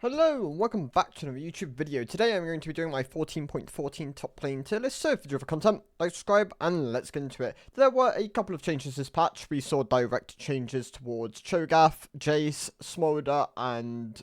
Hello and welcome back to another YouTube video. Today I'm going to be doing my 14.14 top lane tier list. So if you do have content, like, subscribe, and let's get into it. There were a couple of changes this patch. We saw direct changes towards Cho'Gath, Jace, Smolder, and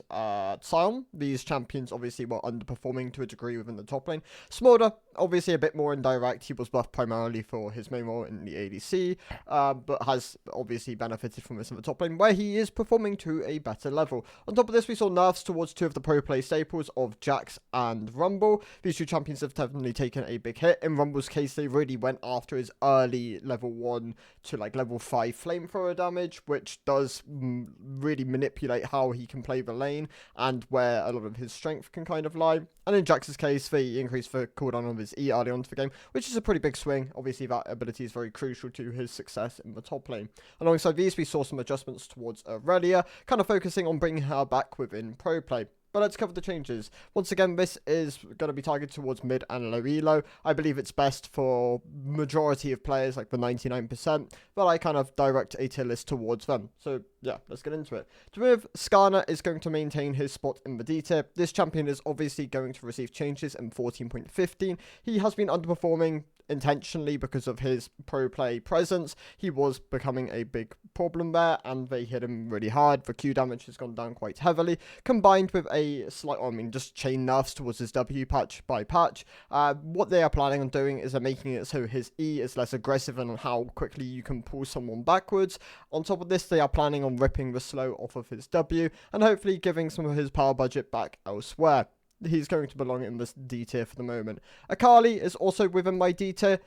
Sion. These champions obviously were underperforming to a degree within the top lane. Smolder, obviously a bit more indirect. He was buffed primarily for his main role in the ADC, but has obviously benefited from this in the top lane, where he is performing to a better level. On top of this, we saw nerfs towards two of the pro play staples of Jax and Rumble. These two champions have definitely taken a big hit. In Rumble's case, they really went after his early level 1 to like level 5 flamethrower damage, which does really manipulate how he can play the lane and where a lot of his strength can kind of lie. And in Jax's case, they increased the cooldown of his E early on to the game, which is a pretty big swing. Obviously, that ability is very crucial to his success in the top lane. Alongside these, we saw some adjustments towards Aurelia, kind of focusing on bringing her back within pro play. But let's cover the changes. Once again, this is going to be targeted towards mid and low elo. I believe it's best for majority of players, like the 99%, but I kind of direct a tier list towards them. So yeah, let's get into it. To move, Skarner is going to maintain his spot in the D tier. This champion is obviously going to receive changes in 14.15. He has been underperforming intentionally because of his pro play presence. He was becoming a big problem there, and they hit him really hard. The Q damage has gone down quite heavily, combined with a slight, just chain nerfs towards his W patch by patch. What they are planning on doing is they're making it so his E is less aggressive and how quickly you can pull someone backwards. On top of this, they are planning on ripping the slow off of his W and hopefully giving some of his power budget back elsewhere. He's going to belong in this D tier for the moment. Akali is also within my D tier.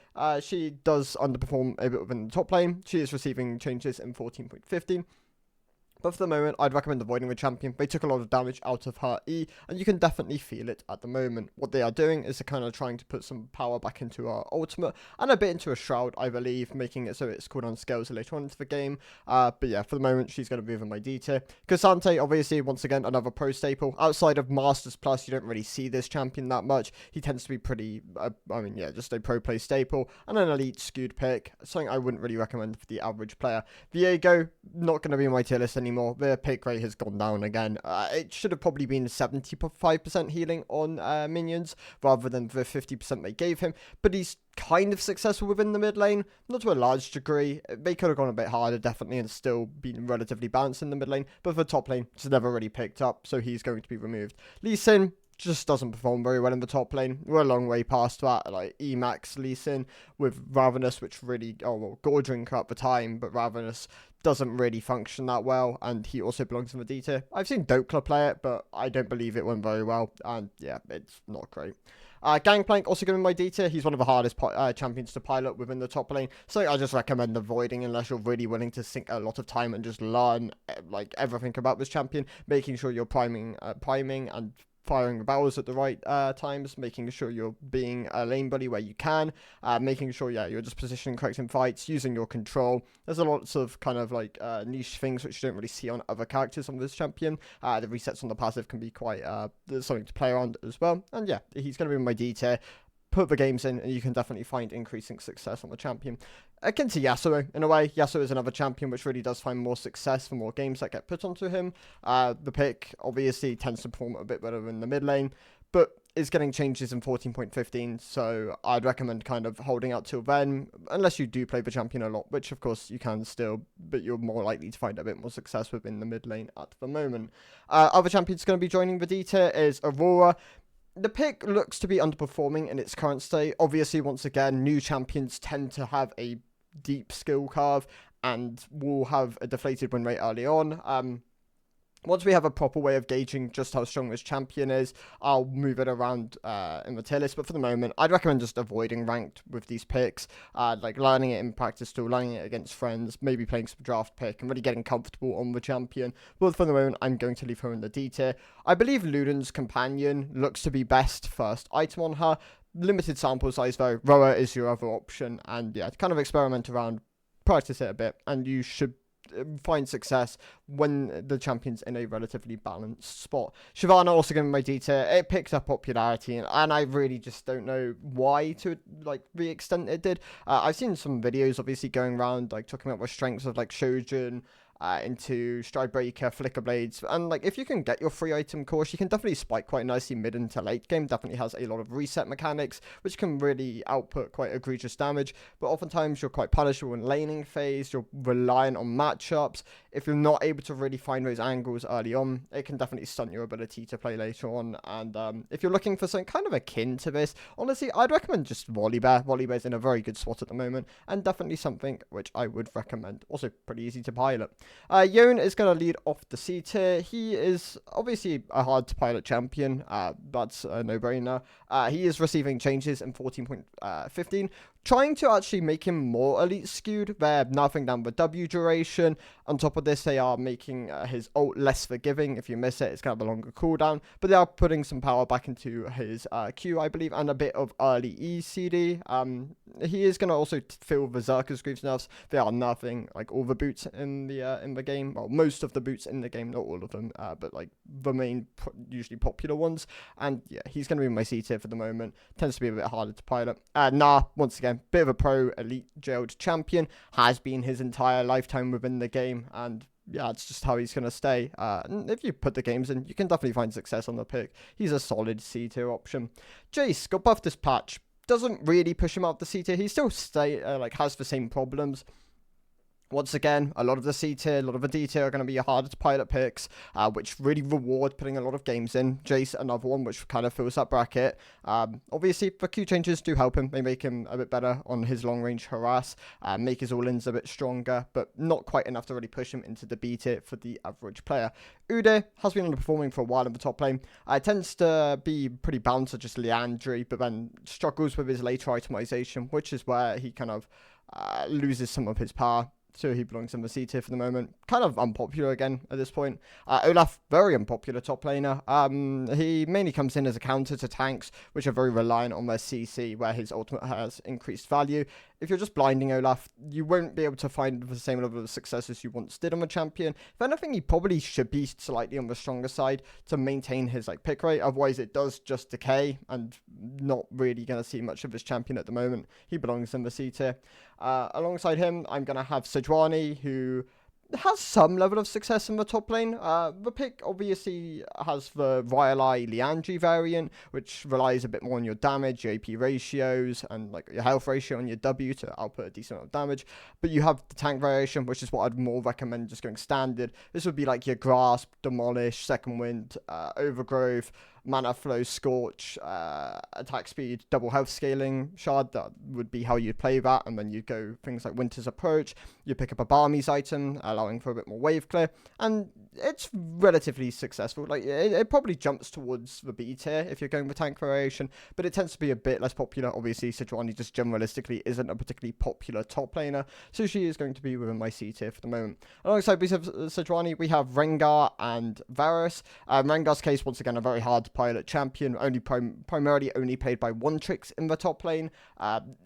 She does underperform a bit within the top lane. She is receiving changes in 14.15. But for the moment, I'd recommend avoiding the champion. They took a lot of damage out of her E, and you can definitely feel it at the moment. What they are doing is they're kind of trying to put some power back into her ultimate, and a bit into a shroud, I believe, making it so it's cooldown scales later on into the game. But yeah, for the moment, she's going to be within my D tier. Cassante, obviously, once again, another pro staple. Outside of Masters Plus, you don't really see this champion that much. He tends to be pretty, just a pro play staple, and an elite skewed pick. Something I wouldn't really recommend for the average player. Viego, not going to be in my tier list anymore. The pick rate has gone down again. It should have probably been 75% healing on minions rather than the 50% they gave him, but he's kind of successful within the mid lane, not to a large degree. They could have gone a bit harder, definitely, and still been relatively balanced in the mid lane, but for top lane, it's never really picked up, so he's going to be removed. Lee Sin just doesn't perform very well in the top lane. We're a long way past that, like Emax Lee Sin with Ravenous, which really, Gordrinker at the time, but Ravenous doesn't really function that well, and he also belongs in the D tier. I've seen Dokla play it, but I don't believe it went very well, and yeah, it's not great. Gangplank, also given my D tier. He's one of the hardest champions to pilot within the top lane, so I just recommend avoiding unless you're really willing to sink a lot of time and just learn like everything about this champion, making sure you're priming and firing the barrels at the right times, making sure you're being a lane bully where you can, making sure, you're just positioning correct in fights, using your control. There's a lots of kind of like niche things which you don't really see on other characters on this champion. The resets on the passive can be quite something to play around as well. And yeah, he's going to be in my D tier. Put the games in, and you can definitely find increasing success on the champion. Akin to Yasuo, in a way. Yasuo is another champion which really does find more success for more games that get put onto him. The pick, obviously, tends to perform a bit better in the mid lane, but is getting changes in 14.15, so I'd recommend kind of holding out till then, unless you do play the champion a lot, which of course you can still, but you're more likely to find a bit more success within the mid lane at the moment. Other champions going to be joining the D tier is Aurora. The pick looks to be underperforming in its current state. Obviously, once again, new champions tend to have a deep skill curve and will have a deflated win rate early on. Once we have a proper way of gauging just how strong this champion is, I'll move it around in the tier list. But for the moment, I'd recommend just avoiding ranked with these picks, like learning it in practice too, learning it against friends, maybe playing some draft pick and really getting comfortable on the champion. But for the moment, I'm going to leave her in the D tier. I believe Luden's companion looks to be best first item on her. Limited sample size though. Roa is your other option, and yeah, kind of experiment around, practice it a bit, and you should find success when the champion's in a relatively balanced spot. Shyvana also going to be my D tier. It picked up popularity, and I really just don't know why to like the extent it did. I've seen some videos obviously going around like talking about the strengths of like Shojin into Stride Breaker, Flicker Blades, and like if you can get your free item course, you can definitely spike quite nicely mid into late game. Definitely has a lot of reset mechanics, which can really output quite egregious damage, but oftentimes you're quite punishable in laning phase, you're reliant on matchups. If you're not able to really find those angles early on, it can definitely stunt your ability to play later on. And if you're looking for something kind of akin to this, honestly, I'd recommend just Volibear. Volibear's in a very good spot at the moment, and definitely something which I would recommend. Also, pretty easy to pilot. Yone is going to lead off the C tier. He is obviously a hard to pilot champion. That's a no-brainer. He is receiving changes in 14.15. Trying to actually make him more elite skewed. They're nerfing down the W duration. On top of this, they are making his ult less forgiving. If you miss it, it's kind of a longer cooldown. But they are putting some power back into his Q, I believe, and a bit of early ECD. He is going to also feel Berserker's Greaves nerfs. They are nerfing like all the boots in the game. Well, most of the boots in the game, not all of them, but like the main usually popular ones. And yeah, he's going to be my C tier for the moment. Tends to be a bit harder to pilot. Once again, bit of a pro elite jailed champion, has been his entire lifetime within the game, and yeah, it's just how he's going to stay. And if you put the games in, you can definitely find success on the pick. He's a solid C tier option. Jace got buffed this patch. Doesn't really push him out the C tier. He still has the same problems. Once again, a lot of the C tier, a lot of the D tier are going to be harder to pilot picks, which really reward putting a lot of games in. Jace, another one, which kind of fills that bracket. Obviously, the Q changes do help him. They make him a bit better on his long-range harass, make his all-ins a bit stronger, but not quite enough to really push him into the B tier for the average player. Ude has been underperforming for a while in the top lane. Tends to be pretty balanced to just Leandry, but then struggles with his later itemization, which is where he kind of loses some of his power. So he belongs in the C tier for the moment. Kind of unpopular again at this point. Olaf, very unpopular top laner. He mainly comes in as a counter to tanks, which are very reliant on their CC, where his ultimate has increased value. If you're just blinding Olaf, you won't be able to find the same level of success as you once did on the champion. If anything, he probably should be slightly on the stronger side to maintain his pick rate. Otherwise, it does just decay, and not really going to see much of his champion at the moment. He belongs in the C tier. Alongside him, I'm going to have Sejuani, who has some level of success in the top lane. The pick obviously has the Rylai Leandry variant, which relies a bit more on your damage, your AP ratios, and your health ratio on your W to output a decent amount of damage. But you have the tank variation, which is what I'd more recommend just going standard. This would be like your Grasp, Demolish, Second Wind, Overgrowth, Mana Flow, Scorch, attack speed, double health scaling shard. That would be how you'd play that. And then you'd go things like Winter's Approach. You pick up a Barmies item, allowing for a bit more wave clear. And it's relatively successful. It probably jumps towards the B tier if you're going with tank variation, but it tends to be a bit less popular. Obviously, Sejuani just generalistically isn't a particularly popular top laner, so she is going to be within my C tier for the moment. Alongside Sejuani, we have Rengar and Varus. Rengar's case, once again, a very hard to pilot champion, primarily only played by one tricks in the top lane.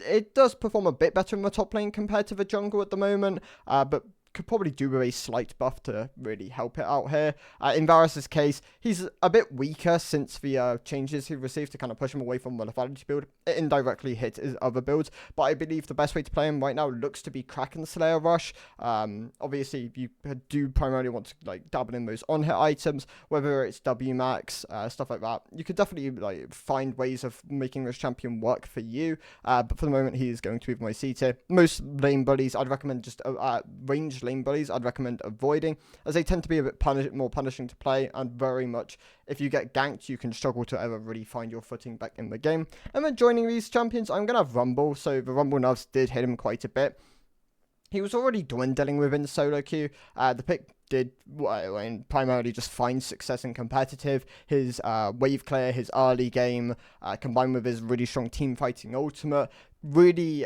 It does perform a bit better in the top lane compared to the jungle at the moment, but could probably do with a slight buff to really help it out here. In Varus's case, he's a bit weaker since the changes he received to kind of push him away from the lethality build. It indirectly hit his other builds, but I believe the best way to play him right now looks to be Kraken Slayer Rush. Obviously, you do primarily want to dabble in those on-hit items, whether it's W max, stuff like that. You could definitely find ways of making this champion work for you, but for the moment, he is going to be my C tier. Most lane bullies, I'd recommend just ranged lane bullies I'd recommend avoiding, as they tend to be a bit more punishing to play, and very much if you get ganked you can struggle to ever really find your footing back in the game. And then joining these champions, I'm going to have Rumble, so the Rumble nerfs did hit him quite a bit. He was already dwindling within solo queue. The pick did primarily just find success in competitive. His wave clear, his early game, combined with his really strong team fighting ultimate, really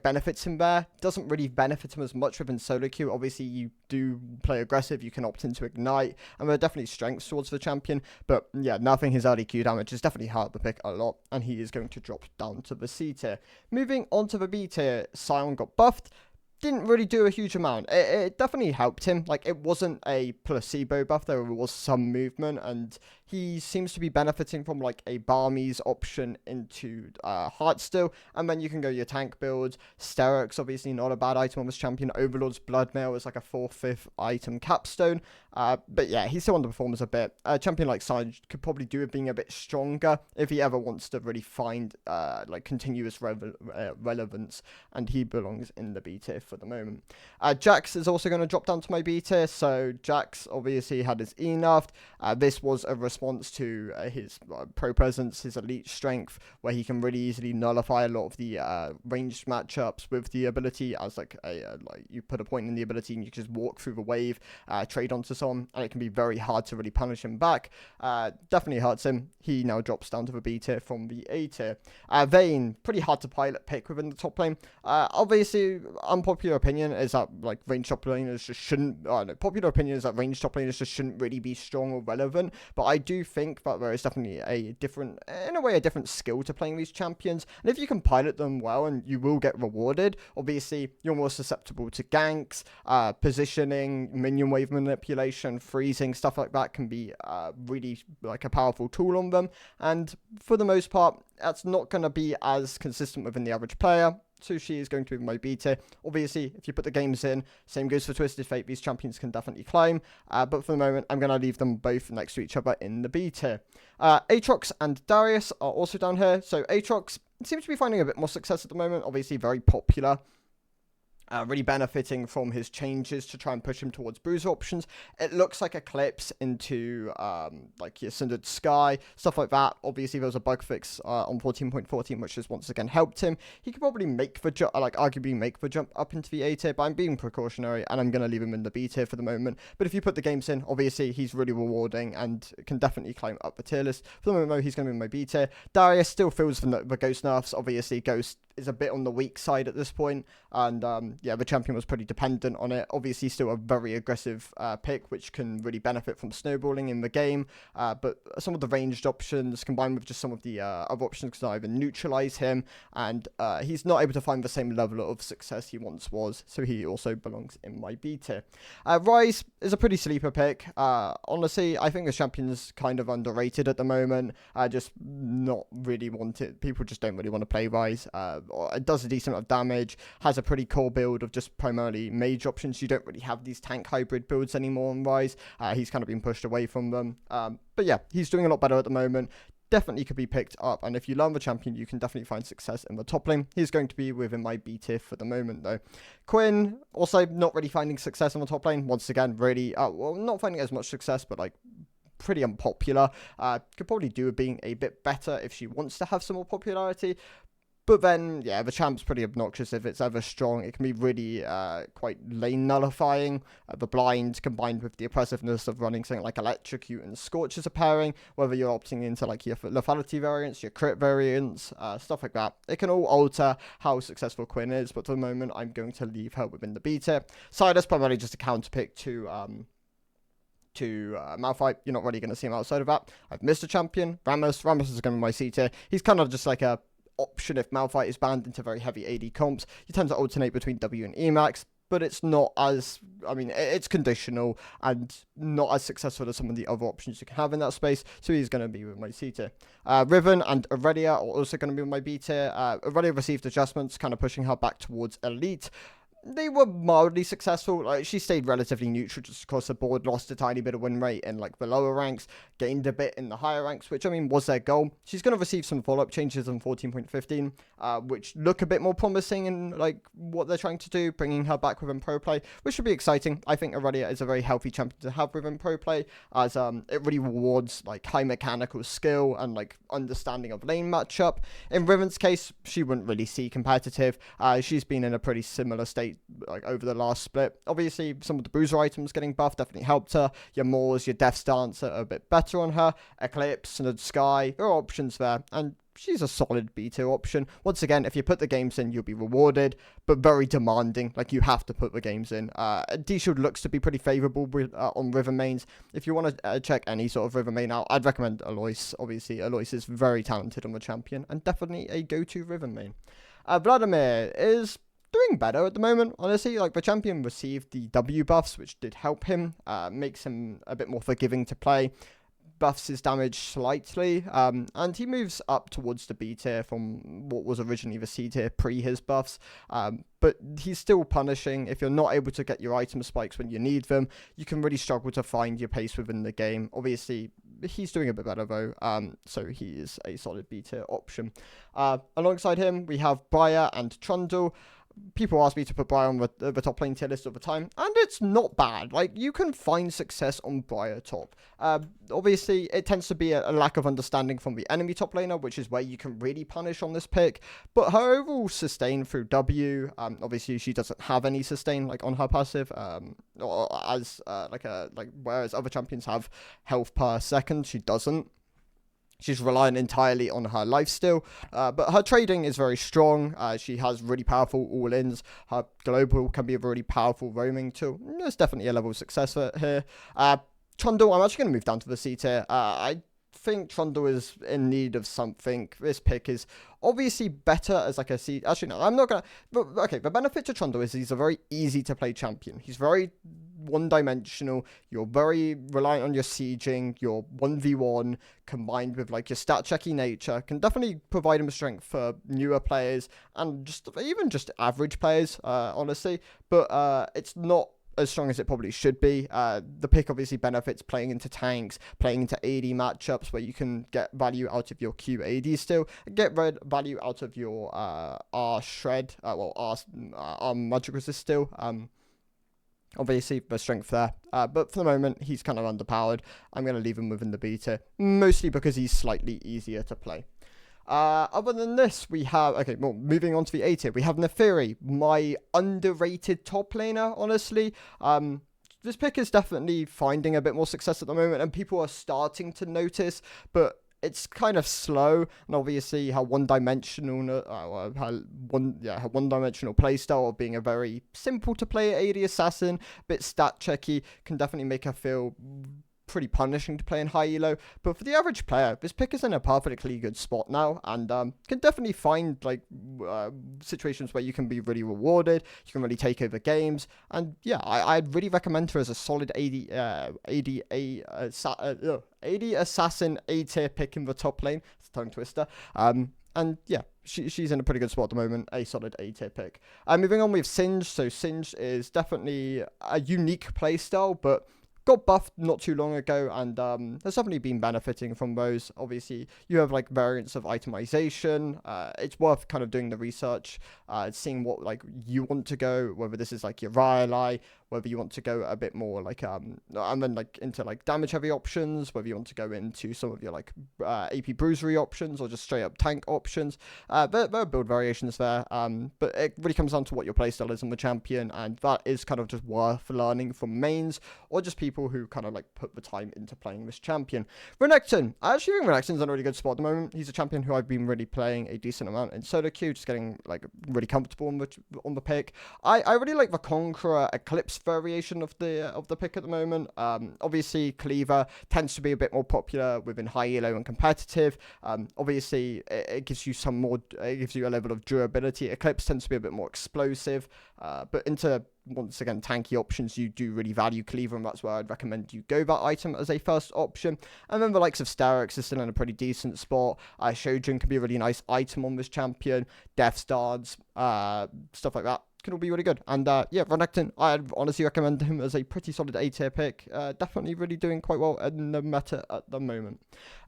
benefits him there. Doesn't really benefit him as much within solo queue. Obviously, you do play aggressive, you can opt into ignite, and there are definitely strengths towards the champion. But yeah, nerfing his early Q damage has definitely hurt the pick a lot, and he is going to drop down to the C tier. Moving on to the B tier, Sion got buffed. didn't really do a huge amount. It definitely helped him. Like, it wasn't a placebo buff. There was some movement, and he seems to be benefiting from, like, a Barmies option into Heartsteel, and then you can go your tank builds. Sterix, obviously not a bad item on this champion. Overlord's Bloodmail is like a 4th, 5th item capstone. But yeah, he still underperforms a bit. A champion like Sarge could probably do with being a bit stronger if he ever wants to really find like continuous relevance, and he belongs in the B tier for the moment. Jax is also going to drop down to my B tier, so Jax obviously had his E nerfed. This was a response to his pro presence, his elite strength, where he can really easily nullify a lot of the ranged matchups with the ability as like you put a point in the ability and you just walk through the wave, trade onto someone, and it can be very hard to really punish him back. Definitely hurts him. He now drops down to the B tier from the A tier. Vayne, pretty hard to pilot pick within the top lane. Obviously, unpopular opinion is that like ranged top laners just shouldn't. No, popular opinion is that ranged top laners just shouldn't really be strong or relevant. But I do think that there is definitely a different skill to playing these champions, and if you can pilot them well, and you will get rewarded. Obviously, you're more susceptible to ganks, positioning, minion wave manipulation, freezing, stuff like that can be really like a powerful tool on them. And for the most part, that's not going to be as consistent within the average player. So she is going to be my B tier. Obviously, if you put the games in, same goes for Twisted Fate. These champions can definitely climb. But for the moment, I'm going to leave them both next to each other in the B tier. Aatrox and Darius are also down here. So Aatrox seems to be finding a bit more success at the moment. Obviously, very popular. Really benefiting from his changes to try and push him towards bruiser options. It looks like Eclipse into like your Cindered Sky, stuff like that. Obviously, there was a bug fix on 14.14, which has once again helped him. He could probably make the jump, like arguably make the jump up into the A tier, but I'm being precautionary and I'm going to leave him in the B tier for the moment. But if you put the games in, obviously he's really rewarding and can definitely climb up the tier list. For the moment, though, he's going to be in my B tier. Darius still feels the Ghost nerfs. Obviously, Ghost is a bit on the weak side at this point, and yeah, the champion was pretty dependent on it. Obviously, still a very aggressive pick, which can really benefit from snowballing in the game, but some of the ranged options combined with just some of the other options can either neutralize him, and he's not able to find the same level of success he once was, so he also belongs in my B tier. Rise is a pretty sleeper pick. Honestly, I think the champion's kind of underrated at the moment. Just not really wanted. People just don't really want to play Rise. It does a decent amount of damage, has a pretty core build of just primarily mage options. You don't really have these tank hybrid builds anymore on Rise. He's kind of been pushed away from them. But yeah, he's doing a lot better at the moment. Definitely could be picked up, and if you learn the champion, you can definitely find success in the top lane. He's going to be within my B tier for the moment, though. Quinn, also not really finding success on the top lane. Once again, really, well, not finding as much success, but like pretty unpopular. Could probably do with being a bit better if she wants to have some more popularity. But then, yeah, the champ's pretty obnoxious if it's ever strong. It can be really quite lane nullifying. The blind combined with the oppressiveness of running something like Electrocute and Scorch as a pairing, whether you're opting into like your lethality variants, your crit variants, stuff like that. It can all alter how successful Quinn is, but for the moment, I'm going to leave her within the B tier. Silas primarily just a counter pick to Malphite. You're not really going to see him outside of that. I've missed a champion. Ramos is going to be my C tier. He's kind of just like a option if Malphite is banned into very heavy AD comps. You tend to alternate between W and Emax, but it's not as, I mean, it's conditional and not as successful as some of the other options you can have in that space, so he's going to be with my C tier. Riven and Aurelia are also going to be with my B tier. Aurelia received adjustments, kind of pushing her back towards Elite. They were mildly successful. Like, she stayed relatively neutral just across the board, lost a tiny bit of win rate in like the lower ranks, gained a bit in the higher ranks, which I mean was their goal. She's going to receive some follow-up changes on 14.15, which look a bit more promising in like what they're trying to do, bringing her back within pro play, which should be exciting. I think Aurelia is a very healthy champion to have within pro play, as it really rewards like high mechanical skill and like understanding of lane matchup. In Riven's case, she wouldn't really see competitive. She's been in a pretty similar state like over the last split. Obviously, some of the bruiser items getting buffed definitely helped her. Your Moors, your Death's Dance are a bit better on her. Eclipse and Sky, there are options there, and she's a solid B tier option. Once again, if you put the games in, you'll be rewarded, but very demanding. Like, you have to put the games in. D-Shield looks to be pretty favourable with, on River mains. If you want to check any sort of River main out, I'd recommend Alois. Obviously, Alois is very talented on the champion, and definitely a go-to River main. Vladimir is doing better at the moment, honestly. Like, the champion received the W buffs, which did help him, makes him a bit more forgiving to play, buffs his damage slightly, and he moves up towards the B tier from what was originally the C tier pre his buffs, but he's still punishing. If you're not able to get your item spikes when you need them, you can really struggle to find your pace within the game. Obviously, he's doing a bit better though, so he is a solid B tier option. Alongside him, we have Briar and Trundle. People ask me to put Briar on the top lane tier list all the time, and it's not bad. Like, you can find success on Briar top. Obviously, it tends to be a lack of understanding from the enemy top laner, which is where you can really punish on this pick. But her overall sustain through W, obviously she doesn't have any sustain like on her passive, or as whereas other champions have health per second, she doesn't. She's reliant entirely on her lifesteal, but her trading is very strong. She has really powerful all-ins. Her global can be a really powerful roaming tool. There's definitely a level of success here. Trundle, I'm actually going to move down to the C tier. I think Trundle is in need of something. This pick is obviously better as like a C. Actually, no, I'm not going to. But okay, the benefit to Trundle is he's a very easy to play champion. He's very one-dimensional. You're very reliant on your sieging, your 1v1 combined with like your stat checky nature can definitely provide him strength for newer players and even just average players, honestly. But it's not as strong as it probably should be. The pick obviously benefits playing into tanks, playing into AD matchups where you can get value out of your Q AD still, get value out of your R shred, R magic resist still. Obviously, the strength there. But for the moment, he's kind of underpowered. I'm going to leave him within the B tier, mostly because he's slightly easier to play. Other than this, we have... Okay, well, moving on to the A tier, we have Neferi, my underrated top laner, honestly. This pick is definitely finding a bit more success at the moment, and people are starting to notice, but it's kind of slow, and obviously her one-dimensional playstyle of being a very simple to play AD assassin, bit stat checky, can definitely make her feel pretty punishing to play in high elo. But for the average player, this pick is in a perfectly good spot now, and can definitely find like situations where you can be really rewarded, you can really take over games, and yeah, I'd really recommend her as a solid AD assassin A tier pick in the top lane. It's a tongue twister. And yeah, she's in a pretty good spot at the moment, a solid A tier pick. Moving on with Singe. So Singe is definitely a unique playstyle, but got buffed not too long ago, and has definitely been benefiting from those. Obviously, you have like variants of itemization. It's worth kind of doing the research, seeing what like you want to go, whether this is like your Rylai, whether you want to go a bit more like and then like into like damage heavy options, whether you want to go into some of your like AP bruisery options or just straight up tank options. There are build variations there, but it really comes down to what your playstyle is on the champion, and that is kind of just worth learning from mains or just people who kind of like put the time into playing this champion. Renekton, I actually think Renekton's in a really good spot at the moment. He's a champion who I've been really playing a decent amount in solo queue, just getting like really comfortable on the pick. I really like the Conqueror Eclipse variation of the pick at the moment. Obviously Cleaver tends to be a bit more popular within high elo and competitive. Obviously it gives you it gives you a level of durability. Eclipse tends to be a bit more explosive, but into once again tanky options, you do really value Cleaver, and that's where I'd recommend you go that item as a first option. And then the likes of Sterix is still in a pretty decent spot. Shojin can be a really nice item on this champion. Death's Darts, stuff like that can all be really good. And yeah, Renekton, I'd honestly recommend him as a pretty solid A tier pick. Definitely really doing quite well in the meta at the moment.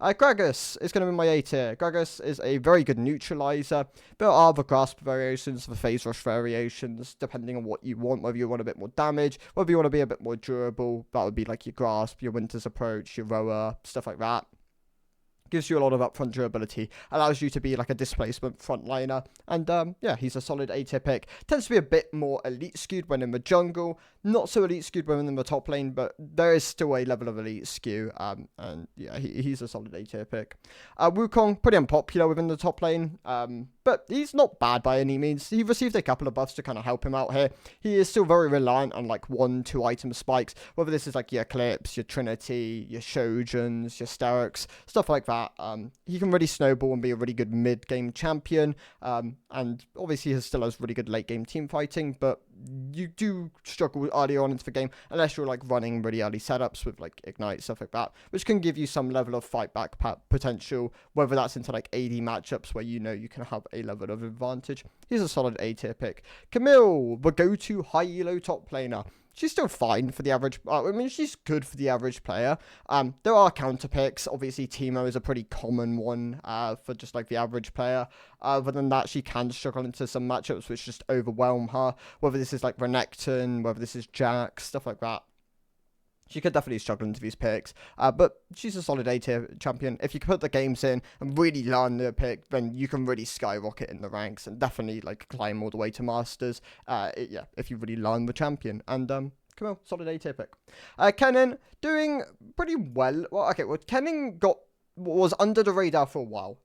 Gragas is going to be my A tier. Gragas is a very good neutralizer. There are the grasp variations, the phase rush variations, depending on what you want, whether you want a bit more damage, whether you want to be a bit more durable. That would be like your grasp, your winter's approach, your rower, stuff like that. Gives you a lot of upfront durability, allows you to be like a displacement frontliner, and yeah, he's a solid A tier pick. Tends to be a bit more elite skewed when in the jungle, not so elite skewed when in the top lane, but there is still a level of elite skew, and yeah, he's a solid A tier pick. Wukong, pretty unpopular within the top lane. but he's not bad by any means. He received a couple of buffs to kind of help him out here. He is still very reliant on like 1-2 item spikes, whether this is like your Eclipse, your Trinity, your Shojuns, your Sterix, stuff like that. He can really snowball and be a really good mid-game champion, and obviously he still has really good late-game team fighting, but you do struggle early on into the game unless you're like running really early setups with like Ignite, stuff like that, which can give you some level of fight back potential, whether that's into like AD matchups where you know you can have a level of advantage. He's a solid A tier pick. Camille, the go-to high elo top laner. She's still fine for the average. I mean, she's good for the average player. There are counter picks. Obviously, Teemo is a pretty common one for just like the average player. Other than that, she can struggle into some matchups which just overwhelm her. Whether this is like Renekton, whether this is Jax, stuff like that. She could definitely struggle into these picks, but she's a solid A-tier champion. If you can put the games in and really learn the pick, then you can really skyrocket in the ranks and definitely like climb all the way to Masters. Yeah, if you really learn the champion. And come on, solid A-tier pick. Kennen doing pretty well. Well, Kennen was under the radar for a while.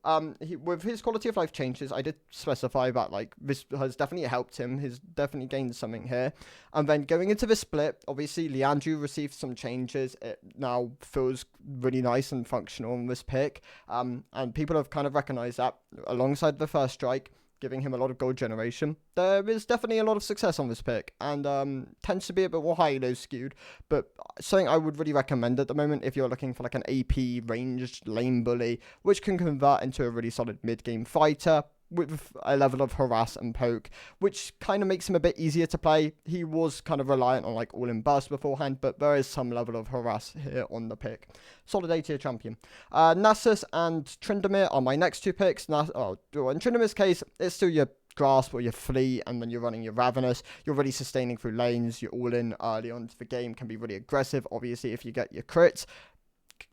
With his quality of life changes, I did specify that like this has definitely helped him. He's definitely gained something here. And then going into the split, obviously Leandru received some changes. It now feels really nice and functional on this pick. And people have kind of recognized that alongside the first strike, giving him a lot of gold generation. There is definitely a lot of success on this pick, and tends to be a bit more high-low skewed, but something I would really recommend at the moment if you're looking for like an AP ranged lane bully, which can convert into a really solid mid-game fighter with a level of harass and poke, which kind of makes him a bit easier to play. He was kind of reliant on like all-in burst beforehand, but there is some level of harass here on the pick. Solid A-tier champion. Nasus and Tryndamere are my next two picks. In Tryndamere's case, it's still your Grasp or your Fleet, and then you're running your Ravenous. You're really sustaining through lanes. You're all in early on into the game, can be really aggressive. Obviously, if you get your crits,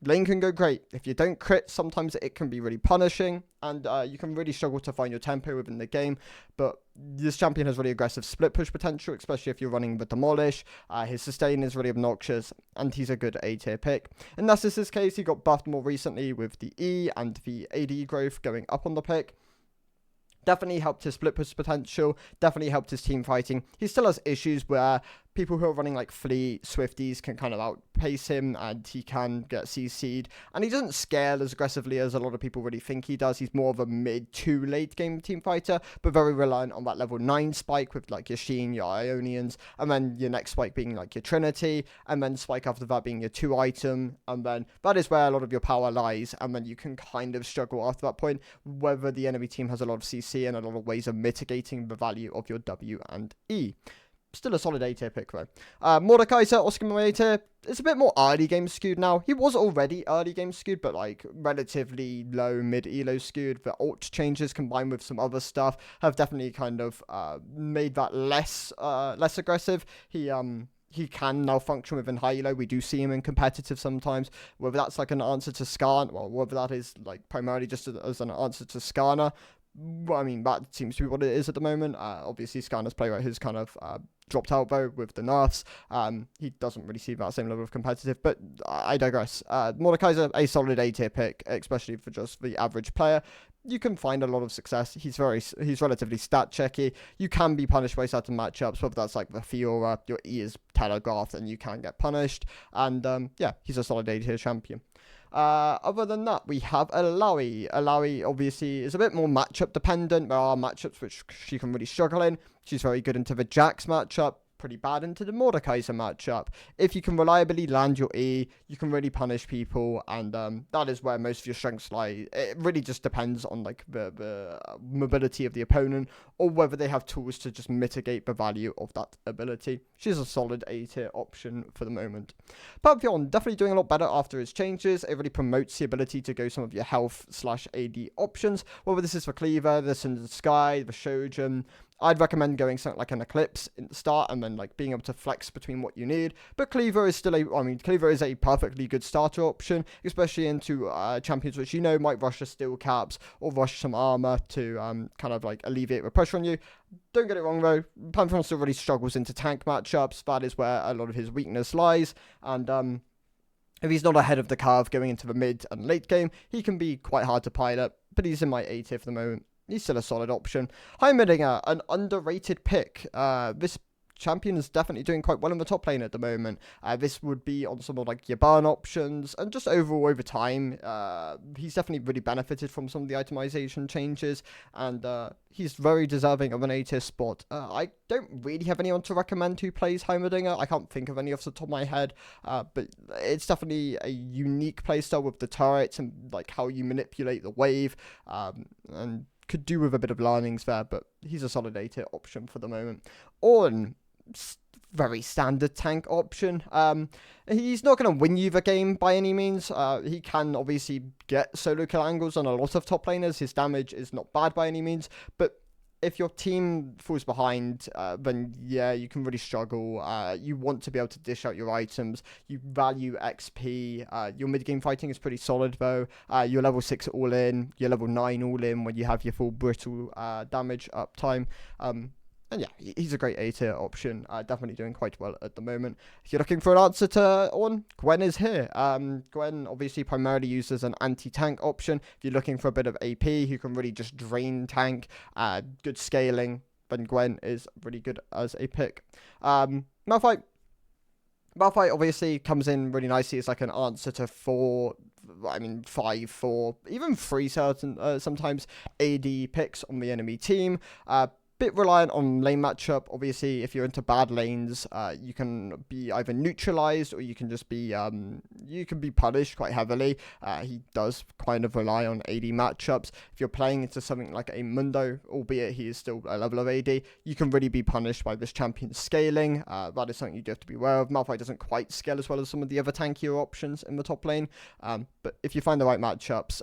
lane can go great. If you don't crit, sometimes it can be really punishing, and you can really struggle to find your tempo within the game. But this champion has really aggressive split push potential, especially if you're running the Demolish. His sustain is really obnoxious, and he's a good A-tier pick. In Nasus's case, he got buffed more recently with the E and the AD growth going up on the pick. Definitely helped his split push potential, definitely helped his team fighting. He still has issues where people who are running like Fleet, Swifties can kind of outpace him, and he can get CC'd. And he doesn't scale as aggressively as a lot of people really think he does. He's more of a mid to late game team fighter, but very reliant on that level 9 spike with like your Sheen, your Ionians, and then your next spike being like your Trinity, and then spike after that being your 2 item, and then that is where a lot of your power lies, and then you can kind of struggle after that point, whether the enemy team has a lot of CC and a lot of ways of mitigating the value of your W and E. Still a solid A-tier pick though. Mordekaiser, Oscar Mater, it's a bit more early game skewed now. He was already early game skewed, but like relatively low mid-elo skewed. The ult changes combined with some other stuff have definitely kind of made that less aggressive. He can now function within high elo. We do see him in competitive sometimes, whether that's like an answer to Skarn, well, whether that is like primarily just as an answer to Skarner. Well, I mean, that seems to be what it is at the moment. Obviously, Skarner's play rate has kind of dropped out though with the nerfs. He doesn't really see that same level of competitive, but I digress. Mordekaiser, a solid A-tier pick, especially for just the average player. You can find a lot of success. He's relatively stat checky. You can be punished by certain matchups, whether that's like the Fiora, your E is telegraphed and you can get punished. And yeah, he's a solid A-tier champion. Other than that, we have Alawi. Alawi obviously is a bit more matchup dependent. There are matchups which she can really struggle in. She's very good into the Jax matchup, pretty bad into the Mordekaiser matchup. If you can reliably land your E, you can really punish people, and that is where most of your strengths lie. It really just depends on like the mobility of the opponent, or whether they have tools to just mitigate the value of that ability. She's a solid A-tier option for the moment. Pantheon, definitely doing a lot better after his changes. It really promotes the ability to go some of your health/AD options, whether this is for Cleaver, the Cinder Sky, the Shojin. I'd recommend going something like an Eclipse in the start and then like being able to flex between what you need. But Cleaver is still Cleaver is a perfectly good starter option, especially into champions which you know might rush a steel caps or rush some armor to kind of like alleviate the pressure on you. Don't get it wrong though, Pantheon still really struggles into tank matchups. That is where a lot of his weakness lies, and if he's not ahead of the curve going into the mid and late game, he can be quite hard to pilot, but he's in my A tier for the moment. he's still a solid option. Heimerdinger, an underrated pick. This champion is definitely doing quite well in the top lane at the moment. This would be on some of like your burn options, and just overall over time, he's definitely really benefited from some of the itemization changes, and he's very deserving of an A tier spot. I don't really have anyone to recommend who plays Heimerdinger. I can't think of any off the top of my head, but it's definitely a unique playstyle with the turrets and like how you manipulate the wave, and could do with a bit of learnings there, but he's a solid A tier option for the moment. Ornn, very standard tank option. He's not going to win you the game by any means. He can obviously get solo kill angles on a lot of top laners. His damage is not bad by any means, but if your team falls behind, then yeah, you can really struggle. You want to be able to dish out your items. You value XP. Your mid-game fighting is pretty solid though. You're level 6 all in. You're level 9 all in when you have your full brittle damage uptime. And yeah, he's a great A tier option. Definitely doing quite well at the moment. If you're looking for an answer to Ornn, Gwen is here. Gwen obviously primarily used as an anti-tank option. If you're looking for a bit of AP who can really just drain tank, good scaling, then Gwen is really good as a pick. Malphite obviously comes in really nicely as like an answer to 5, 4, even 3 certain sometimes AD picks on the enemy team. Bit reliant on lane matchup. Obviously, if you're into bad lanes, you can be either neutralized or you can just be punished quite heavily. He does kind of rely on AD matchups. If you're playing into something like a Mundo, albeit he is still a level of AD, you can really be punished by this champion's scaling. That is something you do have to be aware of. Malphite doesn't quite scale as well as some of the other tankier options in the top lane, but if you find the right matchups,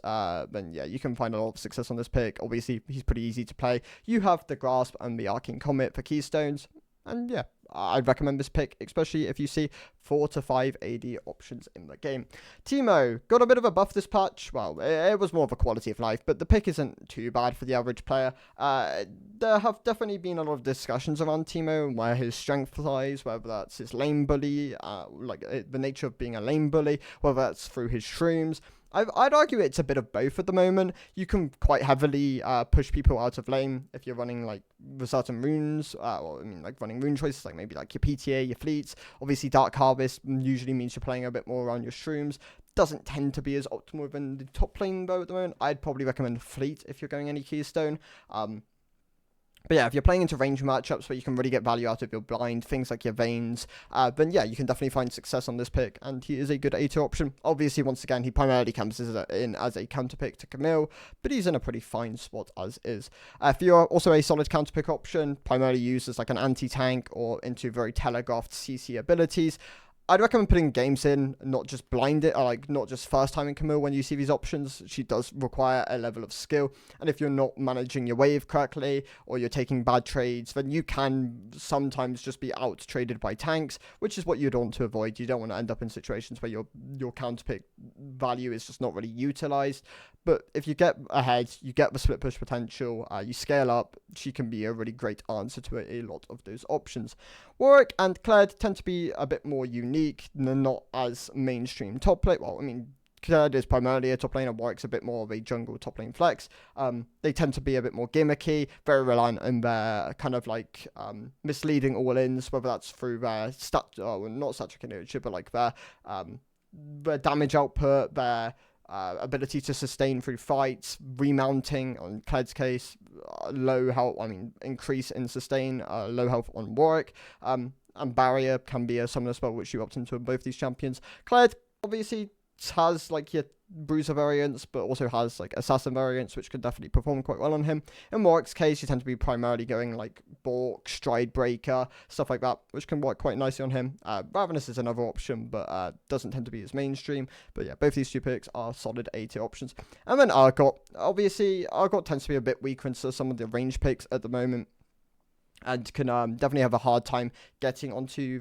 then yeah, you can find a lot of success on this pick. Obviously, he's pretty easy to play. You have the Grasp and the Arcane Comet for keystones, and yeah, I'd recommend this pick, especially if you see 4 to 5 AD options in the game. Teemo got a bit of a buff this patch. Well, it was more of a quality of life, but the pick isn't too bad for the average player. There have definitely been a lot of discussions around Teemo and where his strength lies, whether that's his lane bully, the nature of being a lane bully, whether that's through his shrooms. I'd argue it's a bit of both at the moment. You can quite heavily push people out of lane if you're running like certain runes, like running rune choices, like maybe like your PTA, your fleets. Obviously, Dark Harvest usually means you're playing a bit more around your shrooms. Doesn't tend to be as optimal within the top lane though at the moment. I'd probably recommend Fleet if you're going any keystone. But yeah, if you're playing into range matchups where you can really get value out of your blind, things like your Veins, then yeah, you can definitely find success on this pick, and he is a good A2 option. Obviously, once again, he primarily comes in as a counter pick to Camille, but he's in a pretty fine spot as is. If you're also a solid counter pick option, primarily used as like an anti-tank or into very telegraphed CC abilities, I'd recommend putting games in, not just blind it, or like not just first time in Camille when you see these options. She does require a level of skill, and if you're not managing your wave correctly or you're taking bad trades, then you can sometimes just be out traded by tanks, which is what you'd want to avoid. You don't want to end up in situations where your counter pick value is just not really utilized. But if you get ahead, you get the split push potential, you scale up, she can be a really great answer to a lot of those options. Warwick and Kled tend to be a bit more unique, not as mainstream top lane. Well, I mean, Kled is primarily a top laner, Warwick's a bit more of a jungle top lane flex. They tend to be a bit more gimmicky, very reliant on their kind of like misleading all-ins, whether that's through their not static inertia, but like their damage output, their ability to sustain through fights, remounting on Kled's case, low health, increase in sustain, low health on Warwick, and barrier can be a summoner spell which you opt into in both these champions. Kled obviously has like your bruiser variants, but also has like assassin variants, which can definitely perform quite well on him. In Warwick's case, you tend to be primarily going like Bork, Stride Breaker, stuff like that, which can work quite nicely on him. Ravenous is another option, but doesn't tend to be as mainstream. But yeah, both these two picks are solid A-tier options. And then Argot. Obviously, Argot tends to be a bit weaker into some of the range picks at the moment. and can definitely have a hard time getting onto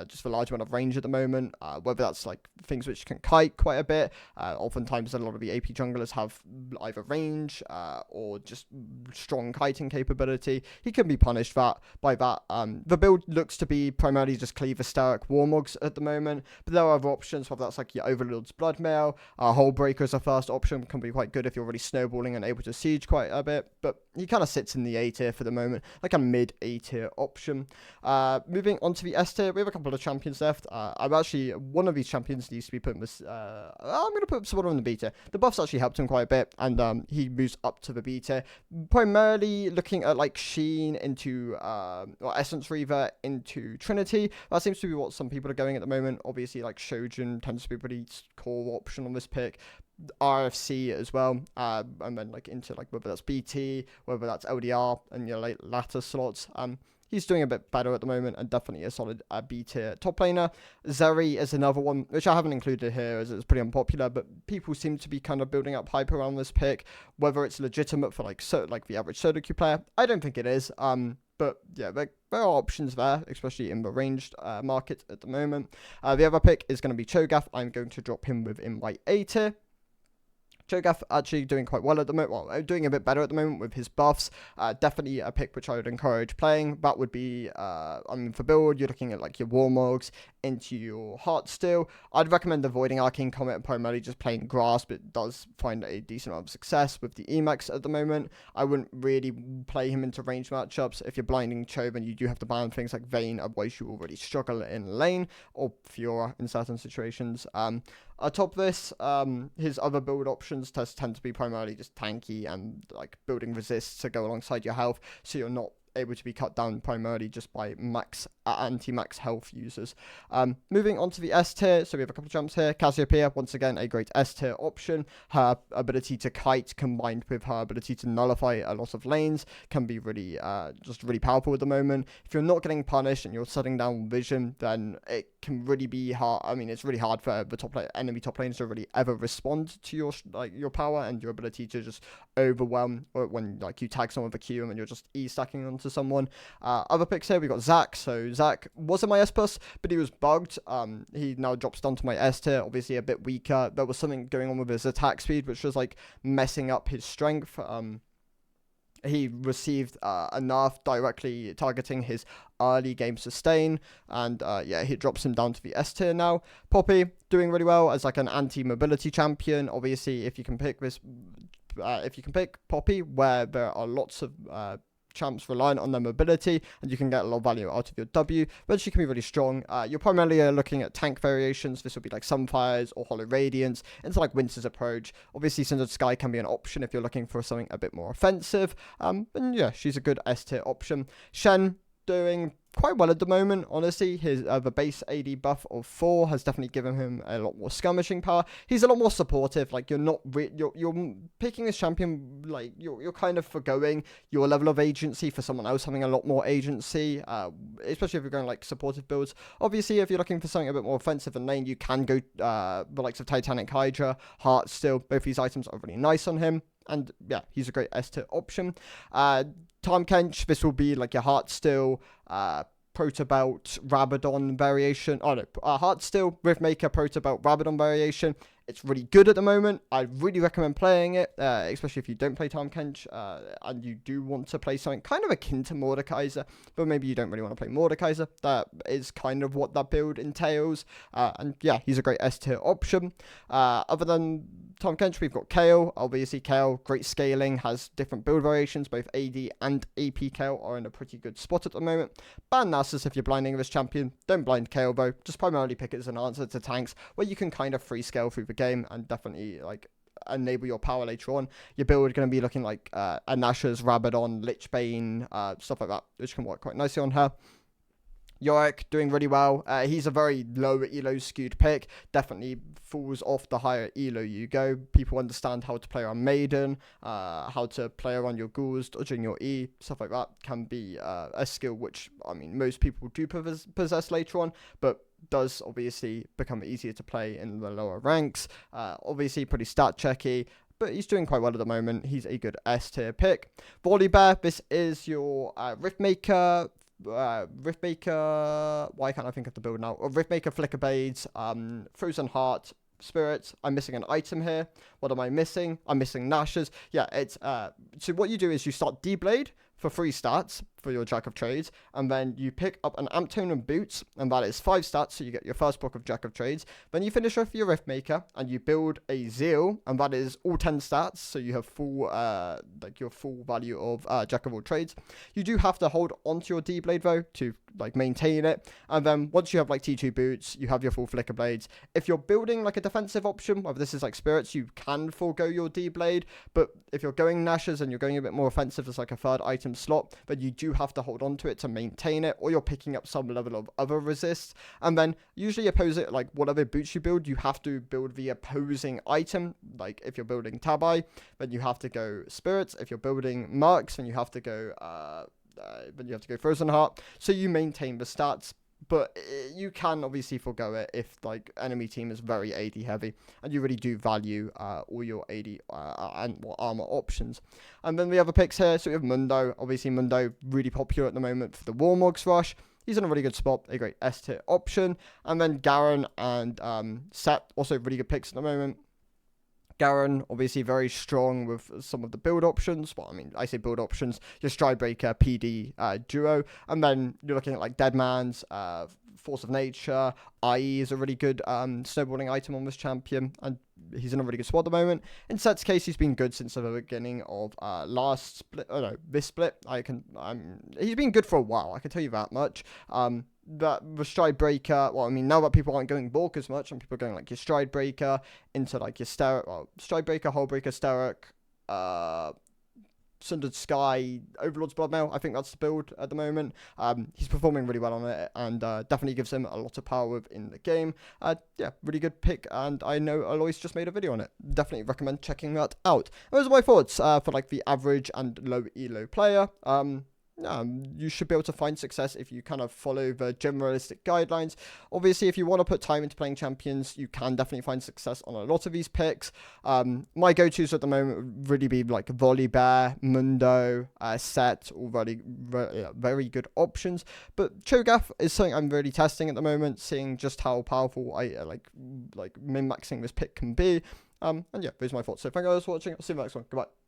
just the large amount of range at the moment, whether that's like things which can kite quite a bit. Oftentimes a lot of the AP junglers have either range or just strong kiting capability. He can be punished by that. The build looks to be primarily just Cleaver, Steric, Warmogs at the moment, but there are other options, whether that's like your Overlord's Bloodmail, Hole Breaker as a first option, can be quite good if you're already snowballing and able to siege quite a bit, but he kind of sits in the A tier for the moment, like a mid A tier option. Moving on to the S tier, we have a couple of champions left. I'm actually, one of these champions needs to be put in this, I'm going to put someone on the B tier. The buffs actually helped him quite a bit, and he moves up to the B tier, primarily looking at like Sheen into, or Essence Reaver into Trinity. That seems to be what some people are going at the moment. Obviously, like Shojin tends to be a pretty core option on this pick. RFC as well, and then like into like whether that's BT, whether that's LDR and your latter slots. He's doing a bit better at the moment and definitely a solid B tier top laner. Zeri is another one which I haven't included here as it's pretty unpopular, but people seem to be kind of building up hype around this pick. Whether it's legitimate for like the average solo queue player, I don't think it is. But yeah, there are options there, especially in the ranged market at the moment. The other pick is going to be Cho'Gath. I'm going to drop him within my A tier. Cho'Gath actually doing quite well at the moment, well, doing a bit better at the moment with his buffs. Definitely a pick which I would encourage playing. That would be, for build, you're looking at like your Warmogs into your Heartsteel. I'd recommend avoiding Arcane Comet and primarily just playing Grasp. It does find a decent amount of success with the Emacs at the moment. I wouldn't really play him into range matchups. If you're blinding Cho, then you do have to ban things like Vayne, otherwise you already struggle in lane, or Fiora in certain situations. Atop this, his other build options tend to be primarily just tanky and like building resists to go alongside your health, so you're not able to be cut down primarily just by anti-max health users. Moving on to the S tier, so we have a couple of jumps here. Cassiopeia, once again, a great S tier option. Her ability to kite combined with her ability to nullify a lot of lanes can be really, just really powerful at the moment. If you're not getting punished and you're shutting down vision, then it can really be hard. I mean, it's really hard for the enemy top lanes to really ever respond to your power and your ability to just overwhelm, or when like you tag someone with a Q and then you're just E-stacking onto someone. Other picks here, we got Zac. So Zac wasn't my S plus, but he was bugged. He now drops down to my S tier, obviously a bit weaker. There was something going on with his attack speed, which was like messing up his strength. He received a nerf directly targeting his early game sustain, and he drops him down to the S tier now. Poppy doing really well as like an anti-mobility champion. Obviously, if you can pick Poppy, where there are lots of champs reliant on their mobility, and you can get a lot of value out of your W, but she can be really strong. You're primarily looking at tank variations. This would be like Sunfires or Hollow Radiance into like Winter's Approach. Obviously, Cinder Sky can be an option if you're looking for something a bit more offensive. And yeah, she's a good S tier option. Shen doing quite well at the moment, honestly. His the base AD buff of 4 has definitely given him a lot more skirmishing power. He's a lot more supportive. Like you're picking this champion, like you're kind of forgoing your level of agency for someone else having a lot more agency, especially if you're going like supportive builds. Obviously, if you're looking for something a bit more offensive in lane, you can go the likes of Titanic Hydra, Heartsteel. Both these items are really nice on him. And yeah, he's a great S tier option. Tahm Kench, this will be like your Heartsteel, Protobelt, Rabadon variation. Oh no, Heartsteel, Riftmaker, Protobelt, Rabadon variation. It's really good at the moment. I really recommend playing it, especially if you don't play Tahm Kench and you do want to play something kind of akin to Mordekaiser, but maybe you don't really want to play Mordekaiser. That is kind of what that build entails. And yeah, he's a great S tier option. Other than Tahm Kench, we've got Kayle. Obviously, Kayle, great scaling, has different build variations. Both AD and AP Kayle are in a pretty good spot at the moment. Ban Nasus if you're blinding this champion. Don't blind Kayle though. Just primarily pick it as an answer to tanks, where you can kind of free scale through the game and definitely like enable your power later on. Your build going to be looking like Anasha's, Rabadon, Lichbane, stuff like that, which can work quite nicely on her. Yorick doing really well. He's a very low elo skewed pick. Definitely falls off the higher elo you go. People understand how to play around Maiden, how to play around your ghouls, dodging your E, stuff like that can be a skill which, I mean, most people do possess later on, but does obviously become easier to play in the lower ranks. Obviously pretty stat checky, but he's doing quite well at the moment. He's a good S tier pick. Volibear, this is your Riftmaker. Riftmaker. Why can't I think of the build now? Riftmaker, Flicker Blades, Frozen Heart, Spirits. I'm missing an item here. What am I missing? I'm missing Nashers. Yeah, it's so what you do is you start D-Blade for 3 stats for your Jack of Trades, and then you pick up an Amptone and Boots, and that is 5 stats, so you get your first block of Jack of Trades. Then you finish off your Riftmaker, and you build a Zeal, and that is all 10 stats, so you have full, like your full value of Jack of all Trades. You do have to hold onto your D-Blade though to like maintain it, and then once you have like T2 Boots, you have your full Flicker Blades. If you're building like a defensive option, whether this is like Spirits, you can forego your D-Blade, but if you're going Nashers and you're going a bit more offensive as like a 3rd item slot, then you do have to hold on to it to maintain it, or you're picking up some level of other resists. And then usually opposite, like whatever boots you build, you have to build the opposing item. Like if you're building Tabai, then you have to go Spirits. If you're building Marks, then you have to go Frozen Heart. So you maintain the stats, but you can obviously forgo it if like enemy team is very AD heavy and you really do value all your AD and armor options. And then the other picks here, so we have Mundo. Obviously Mundo really popular at the moment for the Warmogs rush. He's in a really good spot, a great S tier option. And then Garen and Set, also really good picks at the moment. Garen, obviously very strong with some of the build options. Well, I mean, I say build options. Your Stridebreaker, PD duo. And then you're looking at like Deadman's, Force of Nature. IE is a really good snowballing item on this champion. And he's in a really good spot at the moment. In Set's case, he's been good since the beginning of last split. Oh no, this split. He's been good for a while. I can tell you that much. That the Stridebreaker, well, I mean, now that people aren't going bulk as much, and people are going like your Stridebreaker into like your Stridebreaker, Hullbreaker, Steric, Sundered Sky, Overlord's Bloodmail. I think that's the build at the moment. He's performing really well on it, and definitely gives him a lot of power within the game. Yeah, really good pick, and I know Alois just made a video on it. Definitely recommend checking that out. Those are my thoughts for like the average and low elo player. You should be able to find success if you kind of follow the generalistic guidelines. Obviously, if you want to put time into playing champions, you can definitely find success on a lot of these picks. My go-tos at the moment would really be like Volibear, Mundo, Set, all very good options. But Cho'Gath is something I'm really testing at the moment, seeing just how powerful I like min-maxing this pick can be. And yeah, those are my thoughts. So thank you guys for watching. I'll see you in the next one. Goodbye.